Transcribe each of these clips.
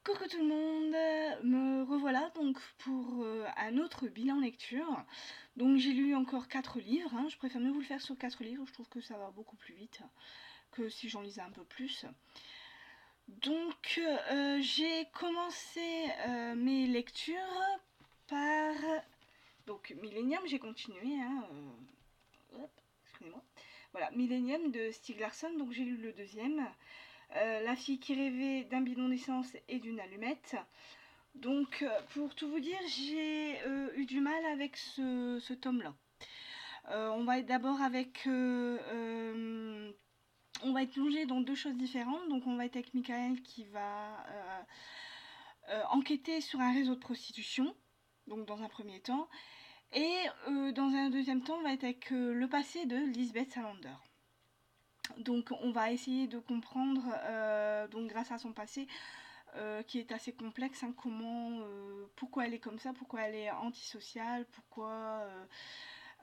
Coucou tout le monde, me revoilà donc pour un autre bilan lecture. Donc j'ai lu encore 4 livres, hein. Je préfère mieux vous le faire sur 4 livres, je trouve que ça va beaucoup plus vite que si j'en lisais un peu plus. Donc j'ai commencé mes lectures par donc Millennium, j'ai continué, hein, hop, excusez-moi. Voilà, Millennium de Stieg Larsson, donc j'ai lu le deuxième. La fille qui rêvait d'un bidon d'essence et d'une allumette. Donc, pour tout vous dire, j'ai eu du mal avec ce tome-là. On va être d'abord avec... on va être plongé dans deux choses différentes. Donc, on va être avec Michael qui va enquêter sur un réseau de prostitution. Donc, dans un premier temps. Et dans un deuxième temps, on va être avec le passé de Lisbeth Salander. Donc on va essayer de comprendre, donc grâce à son passé, qui est assez complexe, hein, pourquoi elle est comme ça, pourquoi elle est antisociale, pourquoi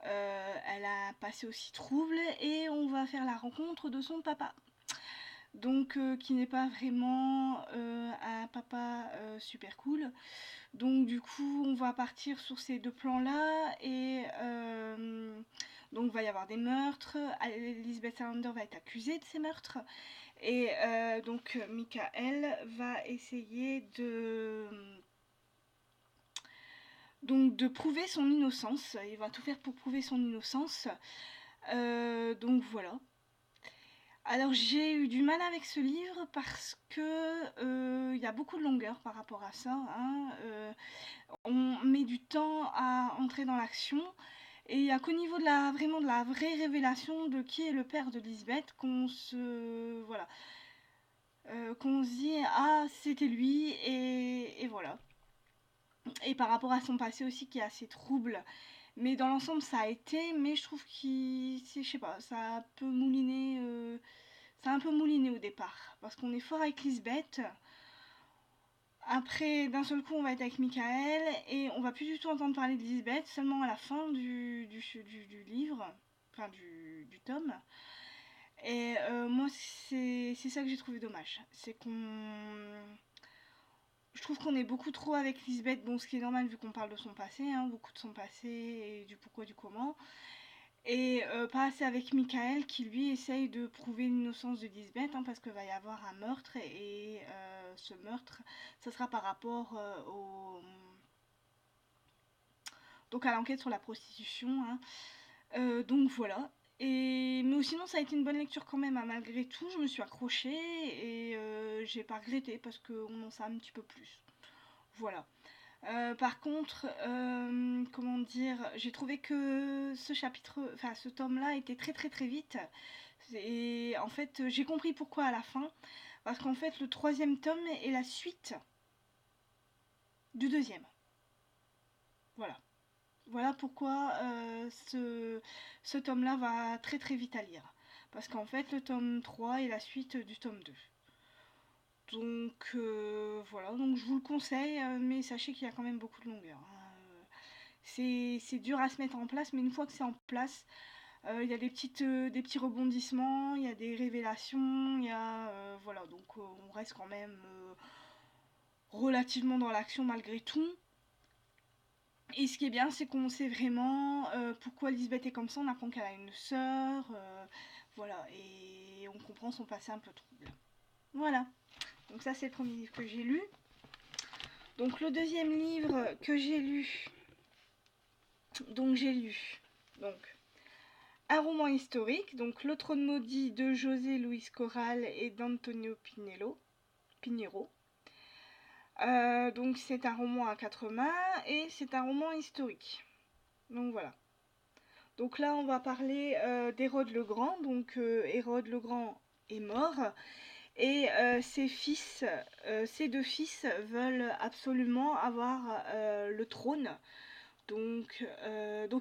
elle a un passé aussi trouble, et on va faire la rencontre de son papa. Donc qui n'est pas vraiment un papa super cool. Donc du coup on va partir sur ces deux plans là et donc il va y avoir des meurtres. Lisbeth Salander va être accusée de ces meurtres et donc Michael va essayer de prouver son innocence. Il va tout faire pour prouver son innocence. Donc voilà. Alors j'ai eu du mal avec ce livre parce que y a beaucoup de longueur par rapport à ça, hein. On met du temps à entrer dans l'action et il n'y a qu'au niveau de vraiment de la vraie révélation de qui est le père de Lisbeth qu'on se voilà, qu'on se dit ah c'était lui et voilà. Et par rapport à son passé aussi qui est assez trouble. Mais dans l'ensemble ça a été, mais je trouve je sais pas, ça a un peu mouliné au départ, parce qu'on est fort avec Lisbeth. Après, d'un seul coup, on va être avec Michael, et on va plus du tout entendre parler de Lisbeth, seulement à la fin du livre, enfin du tome. Et moi, c'est ça que j'ai trouvé dommage. C'est je trouve qu'on est beaucoup trop avec Lisbeth, bon, ce qui est normal vu qu'on parle de son passé, hein, beaucoup de son passé et du pourquoi, du comment. Et pas assez avec Michael qui lui essaye de prouver l'innocence de Lisbeth, hein, parce qu'il va y avoir un meurtre et ce meurtre, ça sera par rapport donc à l'enquête sur la prostitution, hein. Donc voilà. Mais sinon ça a été une bonne lecture quand même, hein, malgré tout, je me suis accrochée et j'ai pas regretté parce qu'on en sait un petit peu plus. Voilà. Par contre, comment dire, j'ai trouvé que ce tome-là était très très très vite. Et en fait, j'ai compris pourquoi à la fin. Parce qu'en fait, le troisième tome est la suite du deuxième. Voilà. Voilà pourquoi ce tome-là va très très vite à lire. Parce qu'en fait, le tome 3 est la suite du tome 2. Donc voilà, donc je vous le conseille, mais sachez qu'il y a quand même beaucoup de longueur, hein. C'est dur à se mettre en place, mais une fois que c'est en place, il y a des petits rebondissements, il y a des révélations, il y a voilà, donc on reste quand même relativement dans l'action malgré tout. Et ce qui est bien, c'est qu'on sait vraiment pourquoi Lisbeth est comme ça. On apprend qu'elle a une sœur, voilà, et on comprend son passé un peu trouble. Voilà. Donc ça, c'est le premier livre que j'ai lu. Donc le deuxième livre que j'ai lu, donc un roman historique, donc Le Trône maudit de José Luis Corral et d'Antonio Pinheiro. Donc c'est un roman à quatre mains et c'est un roman historique. Donc voilà. Donc là on va parler d'Hérode le Grand. Donc Hérode le Grand est mort et ses deux fils veulent absolument avoir le trône. Donc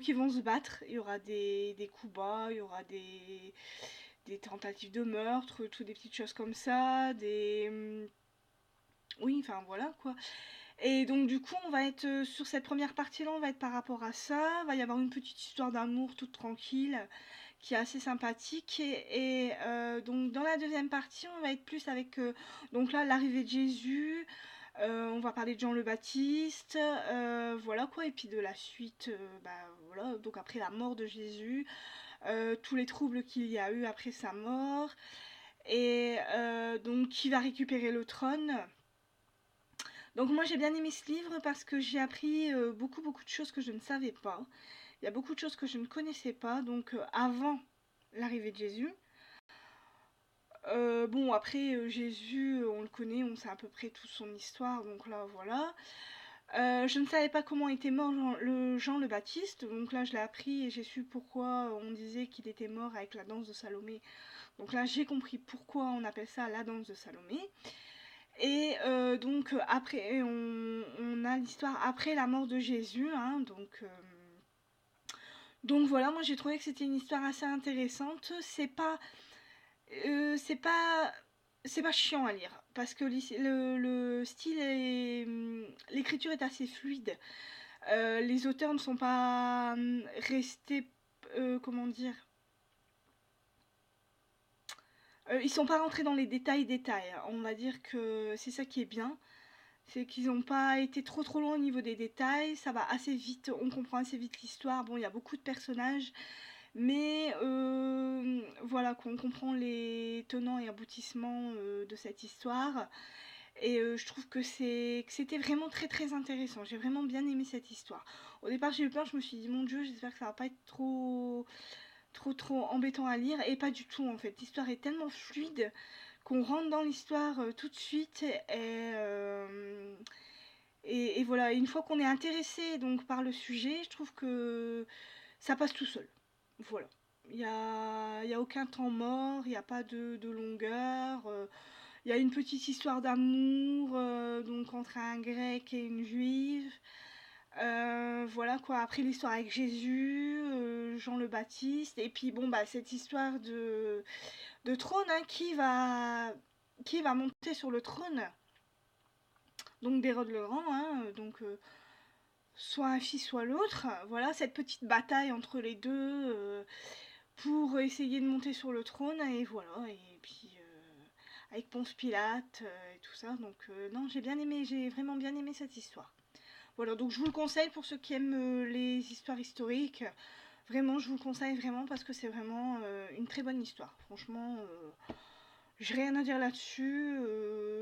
ils vont se battre, il y aura des coups bas, il y aura des tentatives de meurtre, des petites choses comme ça, oui, enfin voilà quoi. Et donc du coup on va être sur cette première partie là, on va être par rapport à ça, il va y avoir une petite histoire d'amour toute tranquille, qui est assez sympathique, donc dans la deuxième partie on va être plus avec donc là l'arrivée de Jésus, On va parler de Jean le Baptiste, voilà quoi, et puis de la suite, voilà, donc après la mort de Jésus, tous les troubles qu'il y a eu après sa mort, et donc qui va récupérer le trône. Donc moi j'ai bien aimé ce livre parce que j'ai appris beaucoup de choses que je ne savais pas. Il y a beaucoup de choses que je ne connaissais pas, donc avant l'arrivée de Jésus. Bon après Jésus, on le connaît, on sait à peu près toute son histoire, donc là voilà. Je ne savais pas comment était mort Jean le Baptiste, donc là je l'ai appris et j'ai su pourquoi on disait qu'il était mort avec la danse de Salomé. Donc là j'ai compris pourquoi on appelle ça la danse de Salomé. Et donc après on a l'histoire après la mort de Jésus, hein, donc voilà, moi j'ai trouvé que c'était une histoire assez intéressante. Euh, c'est pas c'est pas chiant à lire parce que le style et l'écriture est assez fluide. Les auteurs ne sont pas restés, comment dire, ils sont pas rentrés dans les détails. On va dire que c'est ça qui est bien, c'est qu'ils n'ont pas été trop loin au niveau des détails. Ça va assez vite, on comprend assez vite l'histoire. Bon, il y a beaucoup de personnages, mais voilà, qu'on comprend les tenants et aboutissements de cette histoire. Et je trouve que c'était vraiment très intéressant. J'ai vraiment bien aimé cette histoire. Au départ, j'ai eu peur, je me suis dit, mon Dieu, j'espère que ça va pas être trop embêtant à lire. Et pas du tout, en fait. L'histoire est tellement fluide qu'on rentre dans l'histoire tout de suite. Et voilà, et une fois qu'on est intéressé donc par le sujet, je trouve que ça passe tout seul. Voilà. Il y a aucun temps mort, il n'y a pas de longueur. Il y a une petite histoire d'amour donc entre un grec et une juive. Voilà quoi. Après l'histoire avec Jésus, Jean le Baptiste. Et puis bon, bah, cette histoire de trône, hein, qui va monter sur le trône. Donc d'Hérode le Grand. Hein, donc soit un fils, soit l'autre. Voilà, cette petite bataille entre les deux pour essayer de monter sur le trône. Et voilà. Et puis avec Ponce Pilate et tout ça. Donc non, j'ai vraiment bien aimé cette histoire. Voilà, donc je vous le conseille pour ceux qui aiment les histoires historiques. Vraiment, je vous le conseille vraiment parce que c'est vraiment une très bonne histoire. Franchement, j'ai rien à dire là-dessus.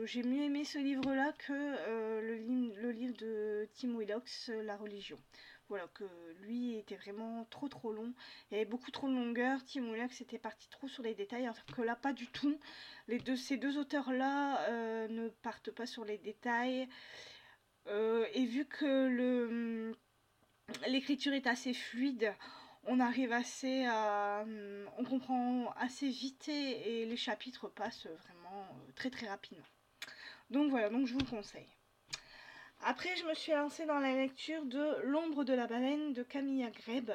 J'ai mieux aimé ce livre-là que le livre de Tim Willox, La religion. Voilà, que lui était vraiment trop long. Il y avait beaucoup trop de longueur. Tim Willox était parti trop sur les détails, alors que là, pas du tout. Ces deux auteurs-là ne partent pas sur les détails. Et vu que l'écriture est assez fluide, on arrive assez à, on comprend assez vite et les chapitres passent vraiment très rapidement. Donc voilà, donc je vous le conseille. Après, je me suis lancée dans la lecture de L'ombre de la baleine de Camilla Grebe,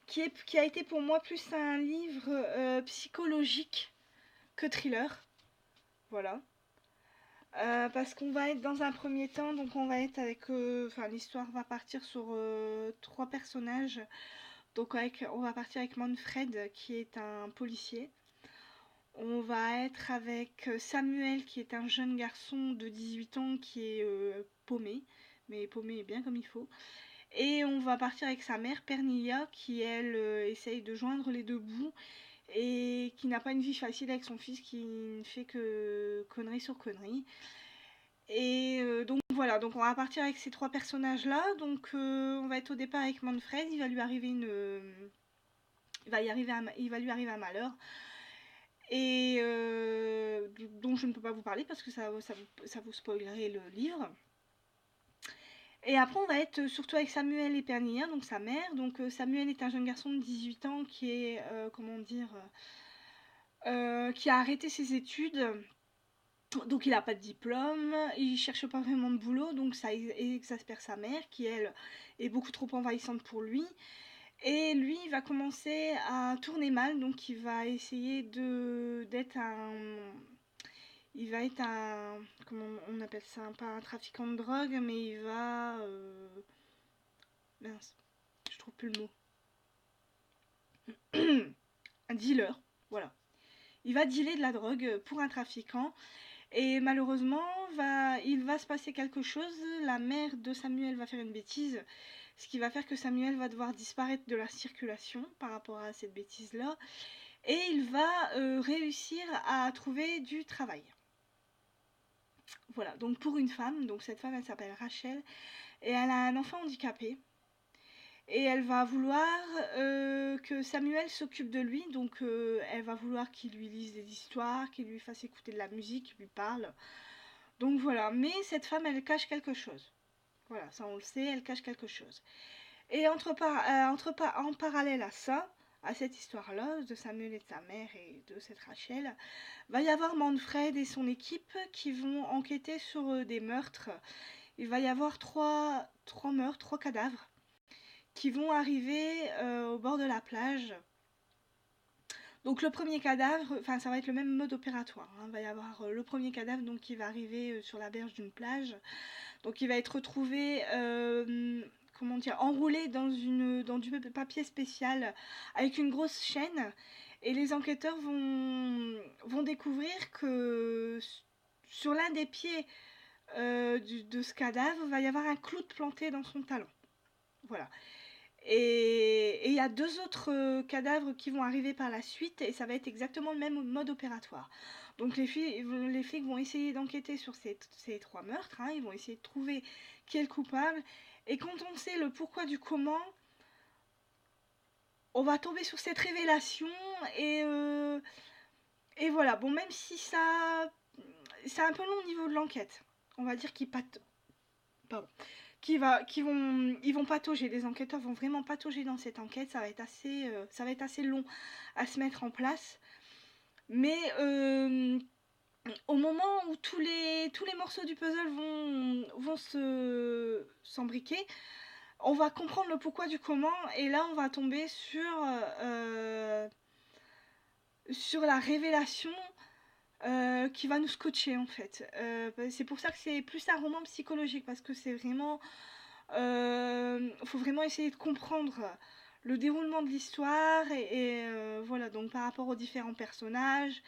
qui a été pour moi plus un livre psychologique que thriller. Voilà. Parce qu'on va être dans un premier temps, donc on va être avec, l'histoire va partir sur trois personnages. Donc on va partir avec Manfred qui est un policier. On va être avec Samuel qui est un jeune garçon de 18 ans qui est paumé, mais paumé bien comme il faut. Et on va partir avec sa mère Pernilla qui elle essaye de joindre les deux bouts et qui n'a pas une vie facile avec son fils qui ne fait que conneries sur conneries. Et donc voilà, donc on va partir avec ces trois personnages là. Donc on va être au départ avec Manfred, il va lui arriver il va lui arriver un malheur. Et dont je ne peux pas vous parler parce que ça vous spoilerait le livre. Et après on va être surtout avec Samuel et Pernilla, donc sa mère. Donc Samuel est un jeune garçon de 18 ans qui est qui a arrêté ses études. Donc il n'a pas de diplôme, il cherche pas vraiment de boulot, donc ça exaspère sa mère qui elle est beaucoup trop envahissante pour lui. Et lui il va commencer à tourner mal, donc il va essayer il va être un, comment on appelle ça, pas un trafiquant de drogue, mais il va, mince, je trouve plus le mot, un dealer, voilà. Il va dealer de la drogue pour un trafiquant. Et malheureusement, il va se passer quelque chose. La mère de Samuel va faire une bêtise, ce qui va faire que Samuel va devoir disparaître de la circulation par rapport à cette bêtise-là. Et il va réussir à trouver du travail. Voilà, donc pour une femme, donc cette femme elle s'appelle Rachel, et elle a un enfant handicapé. Et elle va vouloir que Samuel s'occupe de lui, donc elle va vouloir qu'il lui lise des histoires, qu'il lui fasse écouter de la musique, qu'il lui parle. Donc voilà, mais cette femme elle cache quelque chose. Voilà, ça on le sait, elle cache quelque chose. Et en parallèle à ça, à cette histoire-là, de Samuel et de sa mère et de cette Rachel, va y avoir Manfred et son équipe qui vont enquêter sur des meurtres. Il va y avoir trois meurtres, 3 cadavres qui vont arriver au bord de la plage. Donc le premier cadavre, enfin ça va être le même mode opératoire. Hein. Il va y avoir le premier cadavre donc, qui va arriver sur la berge d'une plage. Donc il va être retrouvé comment dire, enroulé dans du papier spécial avec une grosse chaîne. Et les enquêteurs vont découvrir que sur l'un des pieds de ce cadavre, va y avoir un clou planté dans son talon. Voilà. Et il y a 2 autres cadavres qui vont arriver par la suite et ça va être exactement le même mode opératoire. Donc les flics vont essayer d'enquêter sur ces 3 meurtres, hein, ils vont essayer de trouver qui est le coupable. Et quand on sait le pourquoi du comment, on va tomber sur cette révélation et voilà. Bon, même si c'est un peu long au niveau de l'enquête, on va dire ils vont patauger, les enquêteurs vont vraiment patauger dans cette enquête, ça va être assez long à se mettre en place. Mais au moment où tous les morceaux du puzzle vont s'embriquer, on va comprendre le pourquoi du comment, et là on va tomber sur la révélation qui va nous scotcher en fait. C'est pour ça que c'est plus un roman psychologique, parce que c'est vraiment... faut vraiment essayer de comprendre le déroulement de l'histoire et voilà, donc par rapport aux différents personnages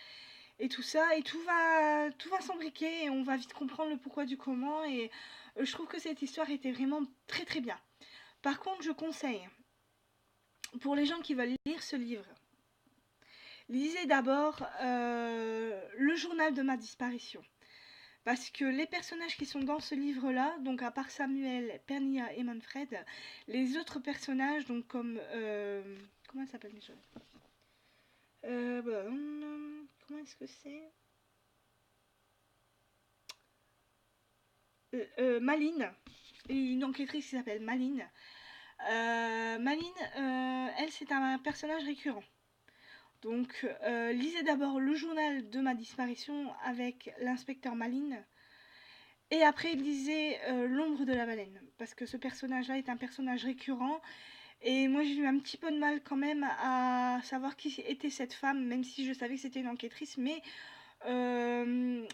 et tout ça, et tout va s'embriquer et on va vite comprendre le pourquoi du comment, et je trouve que cette histoire était vraiment très très bien. Par contre, je conseille, pour les gens qui veulent lire ce livre, lisez d'abord Le journal de ma disparition. Parce que les personnages qui sont dans ce livre-là, donc à part Samuel, Pernia et Manfred, les autres personnages, donc comme... comment elle s'appelle déjà comment est-ce que c'est Maline, une enquêtrice qui s'appelle Maline. Maline, elle, c'est un personnage récurrent. Donc, lisez d'abord Le journal de ma disparition avec l'inspecteur Maline. Et après, lisez L'ombre de la baleine. Parce que ce personnage-là est un personnage récurrent. Et moi, j'ai eu un petit peu de mal quand même à savoir qui était cette femme, même si je savais que c'était une enquêtrice. Mais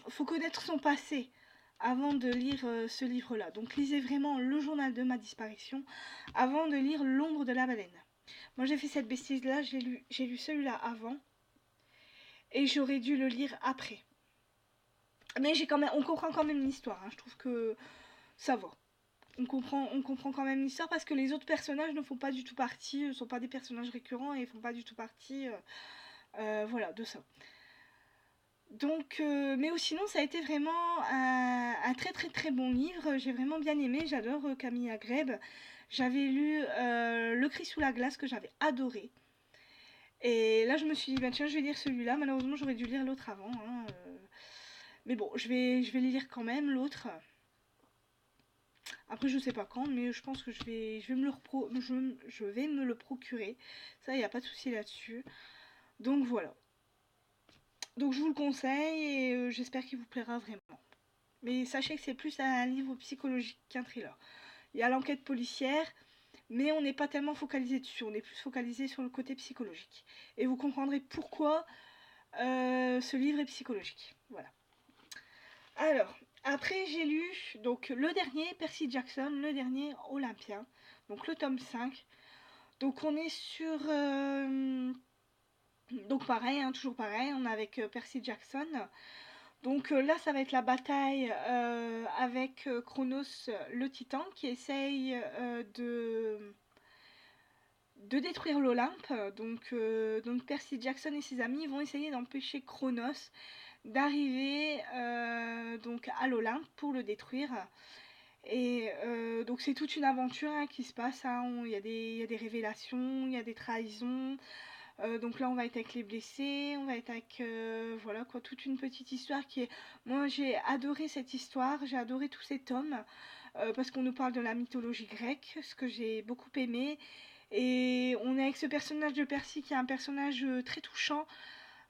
faut connaître son passé avant de lire ce livre-là. Donc, lisez vraiment Le journal de ma disparition avant de lire L'ombre de la baleine. Moi, j'ai fait cette bêtise-là, j'ai lu celui-là avant. Et j'aurais dû le lire après. Mais on comprend quand même l'histoire. Hein. Je trouve que ça va. On comprend quand même l'histoire parce que les autres personnages ne font pas du tout partie, ne sont pas des personnages récurrents et ne font pas du tout partie voilà, de ça. Donc, mais sinon, ça a été vraiment un très très très bon livre. J'ai vraiment bien aimé. J'adore Camille Agreb. J'avais lu Le cri sous la glace que j'avais adoré. Et là, je me suis dit, bah, tiens, je vais lire celui-là. Malheureusement, j'aurais dû lire l'autre avant. Hein, mais bon, je vais le lire quand même, l'autre. Après, je sais pas quand, mais je pense que je vais me le procurer. Ça, il n'y a pas de souci là-dessus. Donc voilà. Donc je vous le conseille et j'espère qu'il vous plaira vraiment. Mais sachez que c'est plus un livre psychologique qu'un thriller. Il y a l'enquête policière, mais on n'est pas tellement focalisé dessus. On est plus focalisé sur le côté psychologique. Et vous comprendrez pourquoi ce livre est psychologique. Voilà. Alors, après j'ai lu donc le dernier, Percy Jackson, le dernier Olympien, donc le tome 5. Donc on est sur... donc pareil, hein, toujours pareil, on est avec Percy Jackson. Donc là, ça va être la bataille avec Chronos, le titan, qui essaye de détruire l'Olympe. Donc Percy Jackson et ses amis vont essayer d'empêcher Chronos d'arriver donc à l'Olympe pour le détruire. Et donc c'est toute une aventure hein, qui se passe. Hein. Il y a des révélations, il y a des trahisons. Donc là on va être avec les blessés, on va être avec voilà quoi, toute une petite histoire qui est. Moi j'ai adoré cette histoire, j'ai adoré tous ces tomes parce qu'on nous parle de la mythologie grecque, ce que j'ai beaucoup aimé. Et on est avec ce personnage de Percy qui est un personnage très touchant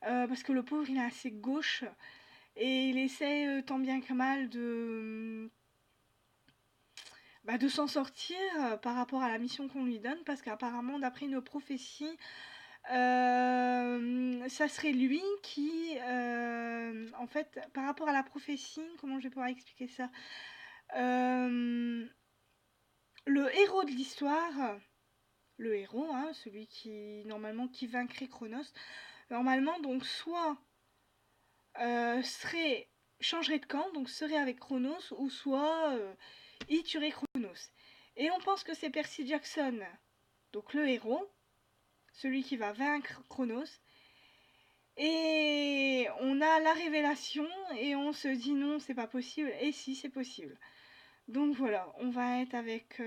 parce que le pauvre il est assez gauche et il essaie tant bien que mal de s'en sortir par rapport à la mission qu'on lui donne parce qu'apparemment d'après une prophétie ça serait lui qui en fait par rapport à la prophétie, comment je vais pouvoir expliquer ça, le héros de l'histoire, le héros hein, celui qui normalement qui vaincrait Chronos normalement donc soit changerait de camp, donc serait avec Chronos, ou soit il tuerait Chronos. Et on pense que c'est Percy Jackson, donc le héros, celui qui va vaincre Chronos. Et on a la révélation et on se dit non, c'est pas possible, et si, c'est possible. Donc voilà, on va être avec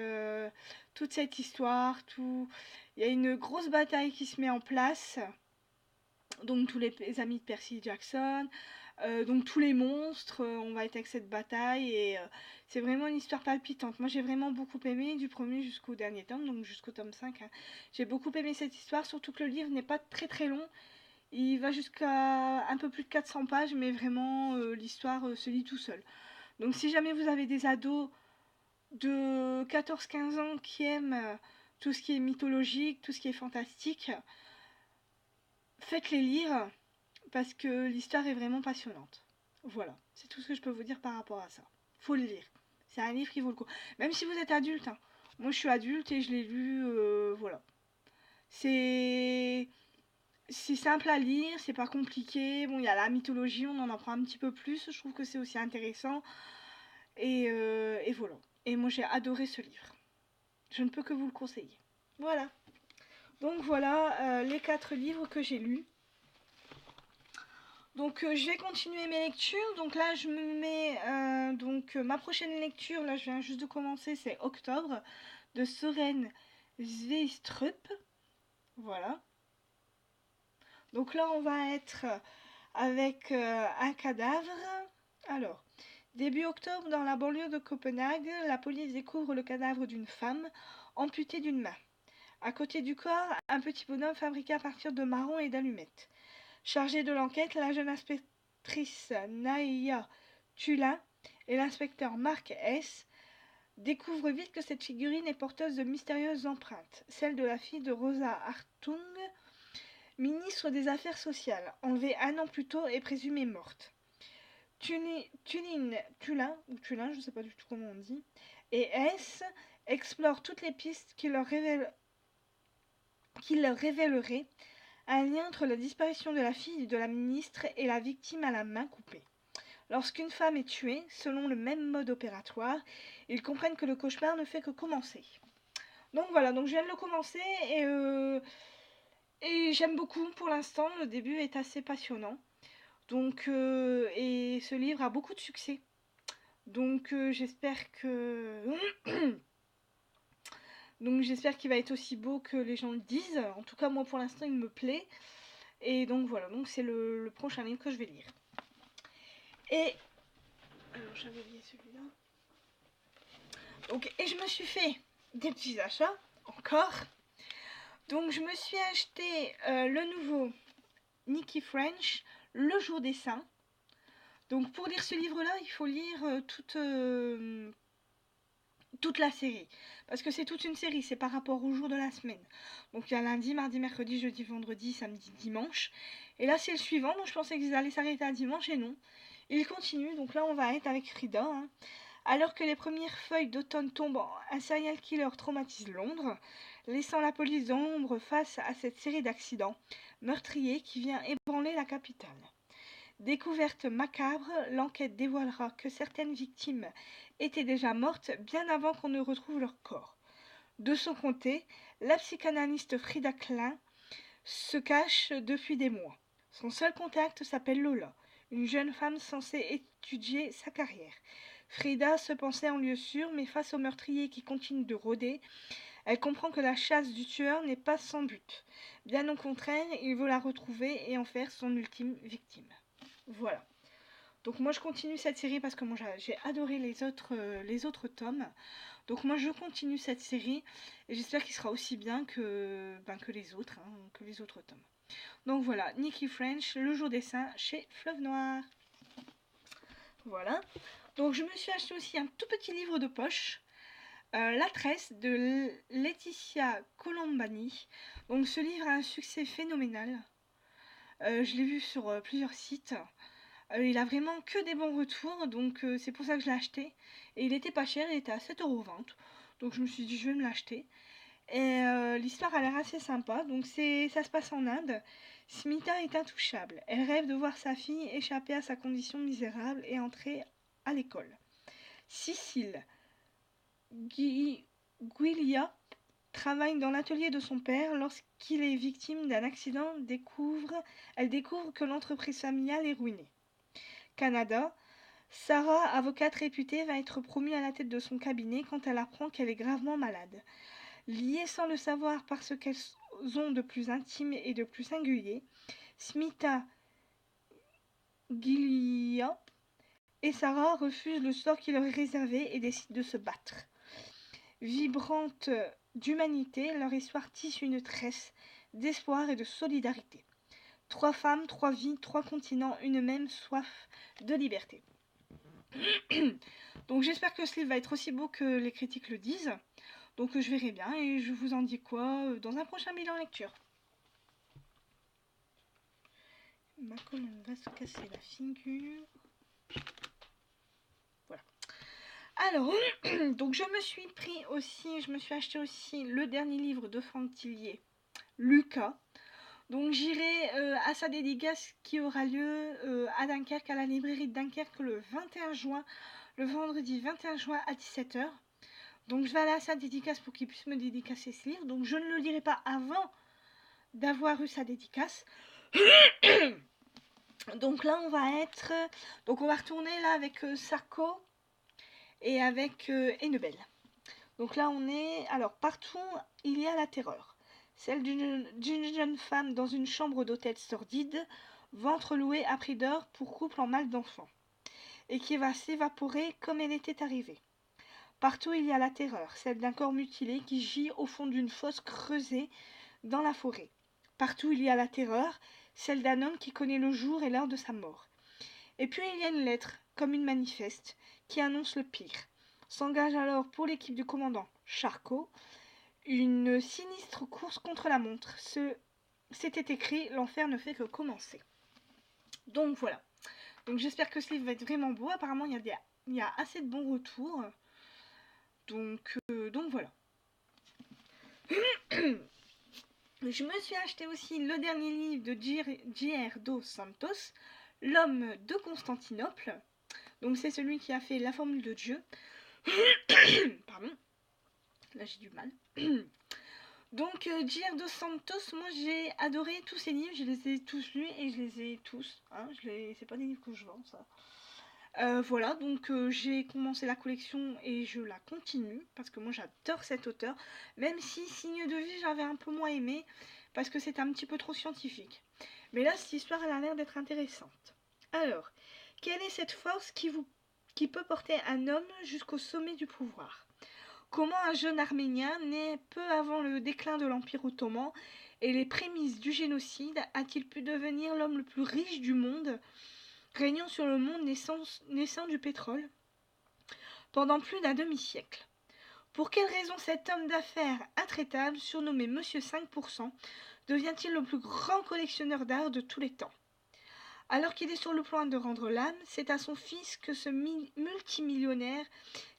toute cette histoire, tout. Il y a une grosse bataille qui se met en place. Donc tous les amis de Percy Jackson, donc tous les monstres, on va être avec cette bataille et c'est vraiment une histoire palpitante. Moi j'ai vraiment beaucoup aimé du premier jusqu'au dernier tome, donc jusqu'au tome 5. Hein. J'ai beaucoup aimé cette histoire, surtout que le livre n'est pas très très long. Il va jusqu'à un peu plus de 400 pages, mais vraiment l'histoire se lit tout seul. Donc si jamais vous avez des ados de 14-15 ans qui aiment tout ce qui est mythologique, tout ce qui est fantastique, faites-les lire parce que l'histoire est vraiment passionnante. Voilà, c'est tout ce que je peux vous dire par rapport à ça. Faut le lire. C'est un livre qui vaut le coup. Même si vous êtes adulte. Hein. Moi, je suis adulte et je l'ai lu. Voilà. C'est simple à lire, c'est pas compliqué. Bon, il y a la mythologie, on en apprend un petit peu plus. Je trouve que c'est aussi intéressant. Et voilà. Et moi, j'ai adoré ce livre. Je ne peux que vous le conseiller. Voilà. Donc voilà les 4 livres que j'ai lus. Donc je vais continuer mes lectures. Donc là je me mets ma prochaine lecture, là je viens juste de commencer, c'est Octobre de Søren Sveistrup. Voilà. Donc là on va être avec un cadavre. Alors, début octobre, dans la banlieue de Copenhague, la police découvre le cadavre d'une femme amputée d'une main. À côté du corps, un petit bonhomme fabriqué à partir de marrons et d'allumettes. Chargée de l'enquête, la jeune inspectrice Naïa Tulin et l'inspecteur Marc S. découvrent vite que cette figurine est porteuse de mystérieuses empreintes, celle de la fille de Rosa Hartung, ministre des Affaires sociales, enlevée un an plus tôt et présumée morte. Tulin, je ne sais pas du tout comment on dit, et S explorent toutes les pistes qui leur révéleraient un lien entre la disparition de la fille de la ministre et la victime à la main coupée. Lorsqu'une femme est tuée, selon le même mode opératoire, ils comprennent que le cauchemar ne fait que commencer. Donc voilà, donc je viens de le commencer et j'aime beaucoup pour l'instant. Le début est assez passionnant. Donc, et ce livre a beaucoup de succès. Donc j'espère que... Donc j'espère qu'il va être aussi beau que les gens le disent. En tout cas, moi pour l'instant, il me plaît. Et donc voilà, donc c'est le prochain livre que je vais lire. Et alors j'avais oublié celui-là. Donc et je me suis fait des petits achats encore. Donc je me suis acheté le nouveau Nikki French, Le Jour des Saints. Donc pour lire ce livre-là, il faut lire toute la série. Parce que c'est toute une série, c'est par rapport au jour de la semaine. Donc il y a lundi, mardi, mercredi, jeudi, vendredi, samedi, dimanche. Et là c'est le suivant, donc je pensais qu'ils allaient s'arrêter à dimanche et non. Il continue, donc là on va être avec Frida. Hein. Alors que les premières feuilles d'automne tombent, un serial killer traumatise Londres, laissant la police dans l'ombre face à cette série d'accidents meurtriers qui vient ébranler la capitale. Découverte macabre, l'enquête dévoilera que certaines victimes étaient déjà mortes bien avant qu'on ne retrouve leur corps. De son côté, la psychanalyste Frida Klein se cache depuis des mois. Son seul contact s'appelle Lola, une jeune femme censée étudier sa carrière. Frida se pensait en lieu sûr, mais face au meurtrier qui continue de rôder, elle comprend que la chasse du tueur n'est pas sans but. Bien au contraire, il veut la retrouver et en faire son ultime victime. Voilà. Donc moi je continue cette série parce que moi j'ai adoré les autres tomes. Donc moi je continue cette série et j'espère qu'il sera aussi bien que les autres, que les autres tomes. Donc voilà, Nikki French, Le Jour des Saints chez Fleuve Noir. Voilà. Donc je me suis acheté aussi un tout petit livre de poche, La Tresse de Laetitia Colombani. Donc ce livre a un succès phénoménal. Je l'ai vu sur plusieurs sites. Il a vraiment que des bons retours, donc c'est pour ça que je l'ai acheté. Et il était pas cher, il était à 7,20 €. Donc je me suis dit je vais me l'acheter. Et l'histoire a l'air assez sympa. Donc ça se passe en Inde. Smita est intouchable. Elle rêve de voir sa fille échapper à sa condition misérable et entrer à l'école. Cécile Guilia travaille dans l'atelier de son père. Lorsqu'il est victime d'un accident, elle découvre que l'entreprise familiale est ruinée. Canada, Sarah, avocate réputée, va être promue à la tête de son cabinet quand elle apprend qu'elle est gravement malade. Liées sans le savoir par ce qu'elles ont de plus intime et de plus singulier, Smita, Gilia et Sarah refusent le sort qui leur est réservé et décident de se battre. Vibrante d'humanité, leur histoire tisse une tresse d'espoir et de solidarité. 3 femmes, 3 vies, 3 continents, une même soif de liberté. Donc j'espère que ce livre va être aussi beau que les critiques le disent. Donc je verrai bien et je vous en dis quoi dans un prochain bilan lecture. Ma colonne va se casser la figure. Voilà. Alors, donc je me suis acheté aussi le dernier livre de Franck Tillier, Lucas. Donc j'irai à sa dédicace qui aura lieu à Dunkerque, à la librairie de Dunkerque le 21 juin, le vendredi 21 juin à 17 h. Donc je vais aller à sa dédicace pour qu'il puisse me dédicacer ce livre. Donc je ne le dirai pas avant d'avoir eu sa dédicace. Donc là on va retourner là avec Sarko et avec Annabelle. Donc là on est, alors partout il y a la terreur. Celle d'une jeune femme dans une chambre d'hôtel sordide, ventre loué à prix d'or pour couple en mal d'enfant, et qui va s'évaporer comme elle était arrivée. Partout il y a la terreur, celle d'un corps mutilé qui gît au fond d'une fosse creusée dans la forêt. Partout il y a la terreur, celle d'un homme qui connaît le jour et l'heure de sa mort. Et puis il y a une lettre, comme une manifeste, qui annonce le pire. S'engage alors pour l'équipe du commandant Charcot une sinistre course contre la montre. C'était écrit, l'enfer ne fait que commencer. Donc voilà. Donc j'espère que ce livre va être vraiment beau. Apparemment il y a assez de bons retours. Donc voilà. Je me suis acheté aussi le dernier livre de J.R. dos Santos, L'homme de Constantinople. Donc c'est celui qui a fait La formule de Dieu. Pardon. Là j'ai du mal. Donc J.R. dos Santos, moi j'ai adoré tous ces livres, je les ai tous lus et je les ai tous. C'est pas des livres que je vends ça. Voilà, donc j'ai commencé la collection et je la continue parce que moi j'adore cet auteur, même si Signe de vie j'avais un peu moins aimé parce que c'est un petit peu trop scientifique. Mais là cette histoire elle a l'air d'être intéressante. Alors, quelle est cette force qui peut porter un homme jusqu'au sommet du pouvoir ? Comment un jeune Arménien, né peu avant le déclin de l'Empire ottoman et les prémices du génocide, a-t-il pu devenir l'homme le plus riche du monde, régnant sur le monde naissant du pétrole pendant plus d'un demi-siècle? Pour quelle raison cet homme d'affaires intraitable, surnommé Monsieur 5%, devient-il le plus grand collectionneur d'art de tous les temps? Alors qu'il est sur le point de rendre l'âme, c'est à son fils que ce multimillionnaire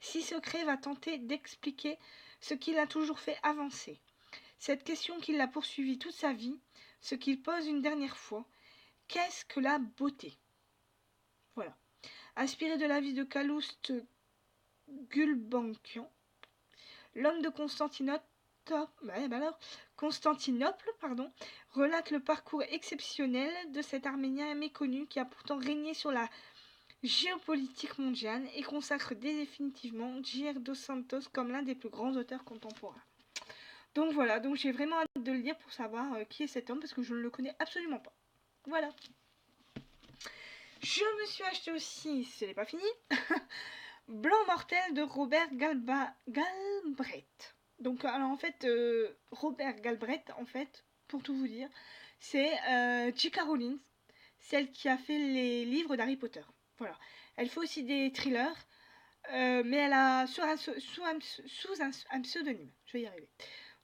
si secret va tenter d'expliquer ce qu'il a toujours fait avancer. Cette question qui l'a poursuivi toute sa vie, ce qu'il pose une dernière fois, qu'est-ce que la beauté ? inspiré de la vie de Calouste Gulbenkian, l'homme de Constantinople, relate le parcours exceptionnel de cet Arménien méconnu qui a pourtant régné sur la géopolitique mondiale et consacre définitivement Jair dos Santos comme l'un des plus grands auteurs contemporains. Donc voilà, donc j'ai vraiment hâte de le lire pour savoir qui est cet homme parce que je ne le connais absolument pas. Voilà. Je me suis acheté aussi, ce n'est pas fini, Blanc Mortel de Robert Galbraith. Donc alors en fait, Robert Galbraith, en fait, pour tout vous dire, c'est J.K. Rowling, celle qui a fait les livres d'Harry Potter. Voilà. Elle fait aussi des thrillers, mais elle a sous un pseudonyme. Je vais y arriver.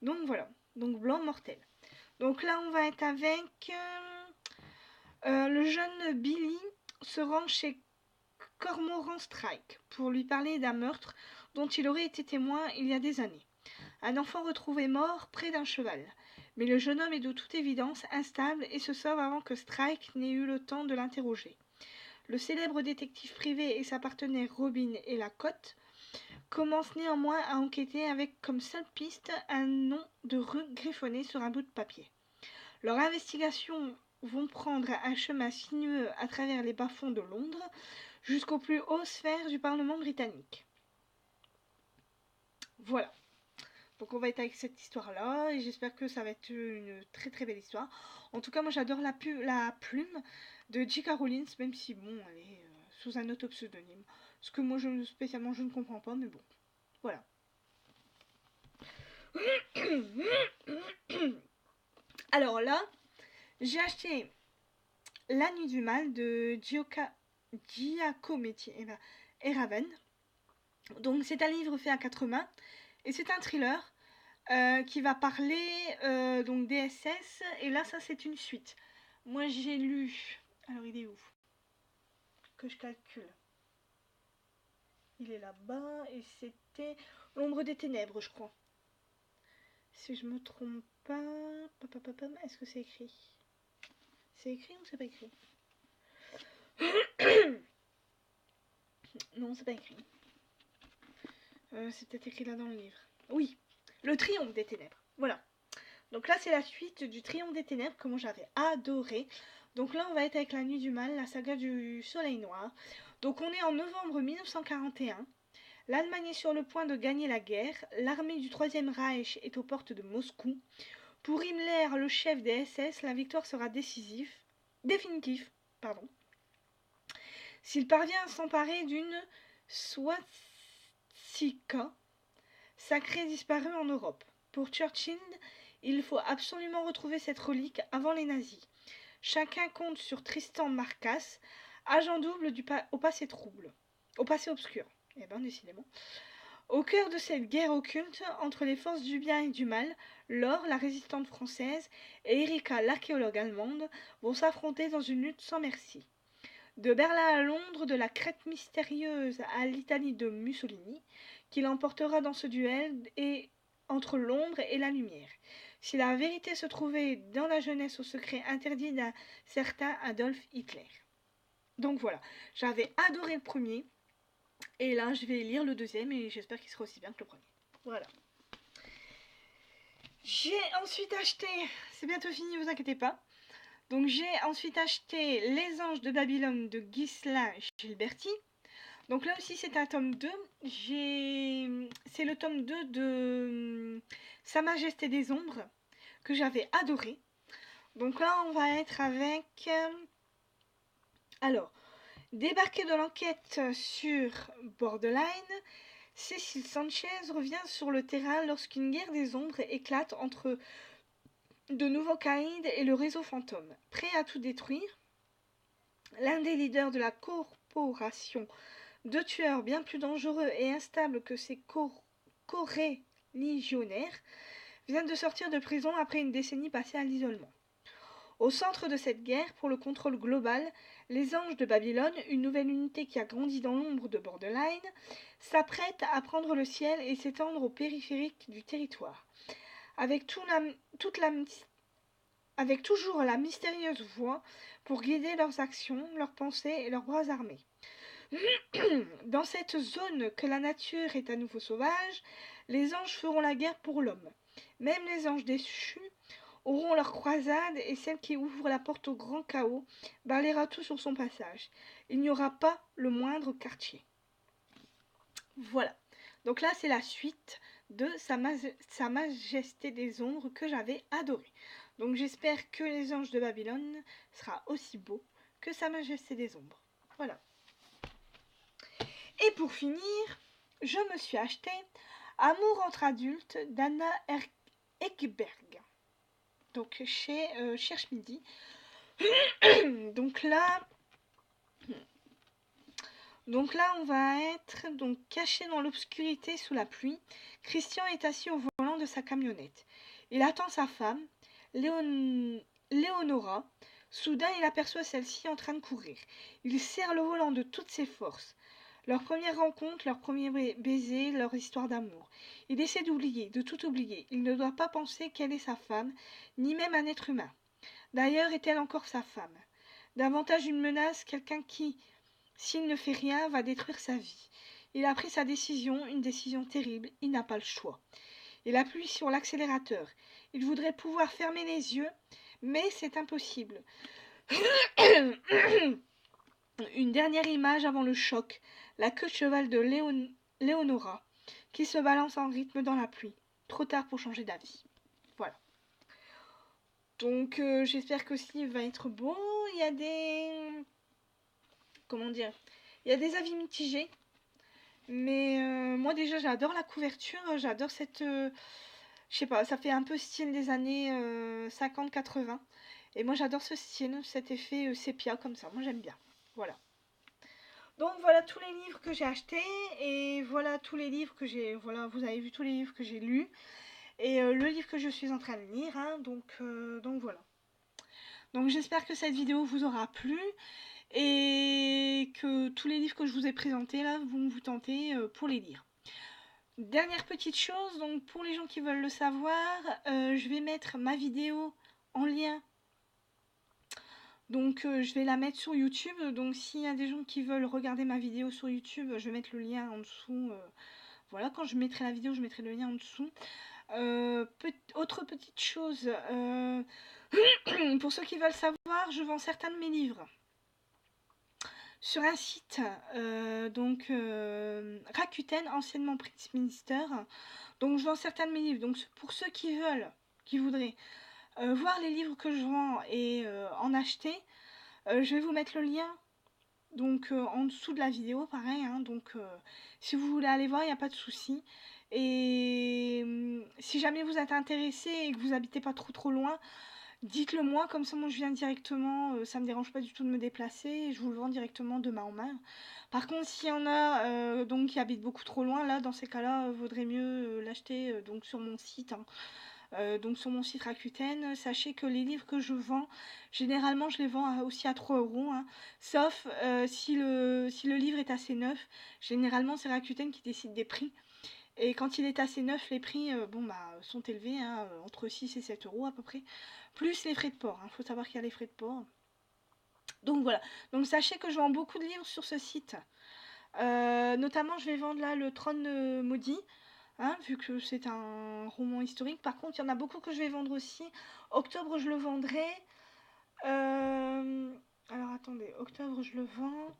Donc voilà. Donc Blanc Mortel. Donc là, on va être avec le jeune Billy se rend chez Cormoran Strike pour lui parler d'un meurtre dont il aurait été témoin il y a des années. Un enfant retrouvé mort près d'un cheval. Mais le jeune homme est de toute évidence instable et se sauve avant que Strike n'ait eu le temps de l'interroger. Le célèbre détective privé et sa partenaire Robin et la Cotte commencent néanmoins à enquêter avec comme seule piste un nom de rue griffonné sur un bout de papier. Leurs investigations vont prendre un chemin sinueux à travers les bas-fonds de Londres jusqu'aux plus hautes sphères du Parlement britannique. Voilà. Donc on va être avec cette histoire-là et j'espère que ça va être une très très belle histoire. En tout cas, moi j'adore la plume de J.K. Rowling, même si bon, elle est sous un autre pseudonyme. Ce que moi je ne comprends pas, mais bon, voilà. Alors là, j'ai acheté La Nuit du Mal de Giacometti Eraven. Donc c'est un livre fait à 4 mains et c'est un thriller qui va parler donc des SS et là ça c'est une suite. Moi j'ai lu, alors il est où que je calcule? Il est là-bas et c'était L'ombre des ténèbres je crois. Si je me trompe pas, est-ce que c'est écrit? C'est écrit ou c'est pas écrit? Non, c'est pas écrit. C'est peut-être écrit là dans le livre. Oui, Le Triomphe des Ténèbres. Voilà. Donc là, c'est la suite du Triomphe des Ténèbres que moi j'avais adoré. Donc là, on va être avec La Nuit du Mal, la saga du Soleil Noir. Donc on est en novembre 1941. L'Allemagne est sur le point de gagner la guerre. L'armée du Troisième Reich est aux portes de Moscou. Pour Himmler, le chef des SS, la victoire sera définitive. S'il parvient à s'emparer d'une swastika sacrée disparue en Europe. Pour Churchill, il faut absolument retrouver cette relique avant les nazis. Chacun compte sur Tristan Marcas, agent double au passé trouble, au passé obscur. Eh ben, décidément. Au cœur de cette guerre occulte entre les forces du bien et du mal, Laure, la résistante française, et Erika, l'archéologue allemande, vont s'affronter dans une lutte sans merci. De Berlin à Londres, de la Crète mystérieuse à l'Italie de Mussolini, qui l'emportera dans ce duel et entre l'ombre et la lumière. Si la vérité se trouvait dans la jeunesse au secret interdit d'un certain Adolf Hitler. Donc voilà, j'avais adoré le premier, et là je vais lire le deuxième et j'espère qu'il sera aussi bien que le premier. Voilà. J'ai ensuite acheté, c'est bientôt fini, vous inquiétez pas. Donc j'ai ensuite acheté Les Anges de Babylone de Ghislain Gilberti. Donc là aussi c'est un tome 2. C'est le tome 2 de Sa Majesté des Ombres que j'avais adoré. Donc là on va être avec... Alors, débarqué de l'enquête sur Borderline, Cécile Sanchez revient sur le terrain lorsqu'une guerre des ombres éclate entre de nouveaux caïds et le réseau fantôme. Prêt à tout détruire, l'un des leaders de la corporation de tueurs bien plus dangereux et instables que ses coreligionnaires vient de sortir de prison après une décennie passée à l'isolement. Au centre de cette guerre, pour le contrôle global, les Anges de Babylone, une nouvelle unité qui a grandi dans l'ombre de Borderline, s'apprête à prendre le ciel et s'étendre au périphérique du territoire. Avec toujours la mystérieuse voix pour guider leurs actions, leurs pensées et leurs bras armés. Dans cette zone que la nature est à nouveau sauvage, les anges feront la guerre pour l'homme. Même les anges déchus auront leur croisade et celle qui ouvre la porte au grand chaos balayera tout sur son passage. Il n'y aura pas le moindre quartier. Voilà. Donc là, c'est la suite de Sa Majesté des Ombres que j'avais adoré. Donc j'espère que Les Anges de Babylone sera aussi beau que Sa Majesté des Ombres. Voilà. Et pour finir, je me suis acheté Amour entre adultes d'Anna Ekberg. Donc chez Cherche Midi. Donc là, on va être caché dans l'obscurité sous la pluie. Christian est assis au volant de sa camionnette. Il attend sa femme, Léonora. Soudain, il aperçoit celle-ci en train de courir. Il serre le volant de toutes ses forces. Leur première rencontre, leur premier baiser, leur histoire d'amour. Il essaie d'oublier, de tout oublier. Il ne doit pas penser qu'elle est sa femme, ni même un être humain. D'ailleurs, est-elle encore sa femme? Davantage une menace, quelqu'un qui, s'il ne fait rien, va détruire sa vie. Il a pris sa décision, une décision terrible, il n'a pas le choix. Il appuie sur l'accélérateur. Il voudrait pouvoir fermer les yeux, mais c'est impossible. Une dernière image avant le choc, la queue de cheval de Léonora, qui se balance en rythme dans la pluie. Trop tard pour changer d'avis. Voilà. Donc j'espère que ce livre va être beau. Il y a des... Comment dire? Il y a des avis mitigés. Mais moi déjà j'adore la couverture, j'adore cette... je sais pas, ça fait un peu style des années 50-80. Et moi j'adore ce style, cet effet sépia comme ça, moi j'aime bien. Voilà. Donc voilà tous les livres que j'ai achetés et voilà tous les livres que j'ai... Voilà, vous avez vu tous les livres que j'ai lus. Et le livre que je suis en train de lire, hein, donc voilà. Donc j'espère que cette vidéo vous aura plu et que tous les livres que je vous ai présentés là vont vous tenter pour les lire. Dernière petite chose, donc pour les gens qui veulent le savoir, je vais mettre ma vidéo en lien. Donc je vais la mettre sur YouTube. Donc s'il y a des gens qui veulent regarder ma vidéo sur YouTube, je vais mettre le lien en dessous. Voilà, quand je mettrai la vidéo, je mettrai le lien en dessous. Autre petite chose, pour ceux qui veulent savoir, je vends certains de mes livres sur un site, Rakuten, anciennement Prince Minister. Donc je vends certains de mes livres. Donc pour ceux qui voudraient voir les livres que je vends et en acheter, je vais vous mettre le lien donc en dessous de la vidéo, pareil. Hein, donc si vous voulez aller voir, il n'y a pas de souci. Et si jamais vous êtes intéressé et que vous habitez pas trop loin, dites-le moi, comme ça moi je viens directement, ça me dérange pas du tout de me déplacer et je vous le vends directement de main en main. Par contre, s'il y en a donc qui habitent beaucoup trop loin, là dans ces cas-là, vaudrait mieux l'acheter donc sur mon site. Hein. Donc sur mon site Rakuten, sachez que les livres que je vends, généralement je les vends aussi à 3 €, hein, sauf si le livre est assez neuf. Généralement c'est Rakuten qui décide des prix. Et quand il est assez neuf, les prix sont élevés, hein, entre 6 et 7 € à peu près. Plus les frais de port, il faut savoir qu'il y a les frais de port. Donc voilà, donc sachez que je vends beaucoup de livres sur ce site. Notamment je vais vendre là le Trône maudit, hein, vu que c'est un roman historique. Par contre il y en a beaucoup que je vais vendre aussi. Octobre je le vendrai. Alors attendez, octobre je le vends.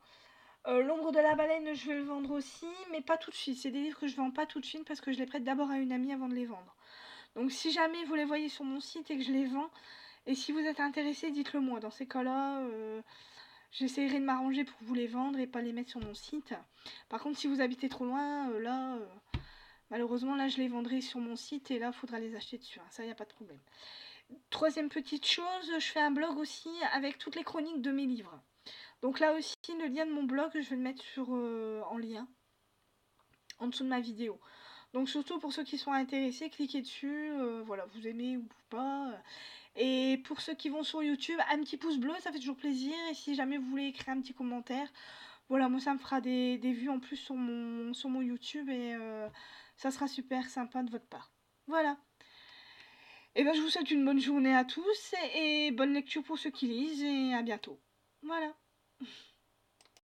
L'ombre de la baleine, je vais le vendre aussi, mais pas tout de suite. C'est des livres que je vends pas tout de suite parce que je les prête d'abord à une amie avant de les vendre. Donc si jamais vous les voyez sur mon site et que je les vends, et si vous êtes intéressé, dites-le moi. Dans ces cas-là, j'essaierai de m'arranger pour vous les vendre et pas les mettre sur mon site. Par contre, si vous habitez trop loin, malheureusement, là, je les vendrai sur mon site et là, il faudra les acheter dessus. Hein. Ça, il n'y a pas de problème. Troisième petite chose, je fais un blog aussi avec toutes les chroniques de mes livres. Donc là aussi, le lien de mon blog, je vais le mettre en lien, en dessous de ma vidéo. Donc surtout pour ceux qui sont intéressés, cliquez dessus, voilà, vous aimez ou pas. Et pour ceux qui vont sur YouTube, un petit pouce bleu, ça fait toujours plaisir. Et si jamais vous voulez écrire un petit commentaire, voilà, moi ça me fera des vues en plus sur mon YouTube et ça sera super sympa de votre part. Voilà. Et ben je vous souhaite une bonne journée à tous et bonne lecture pour ceux qui lisent et à bientôt. Voilà.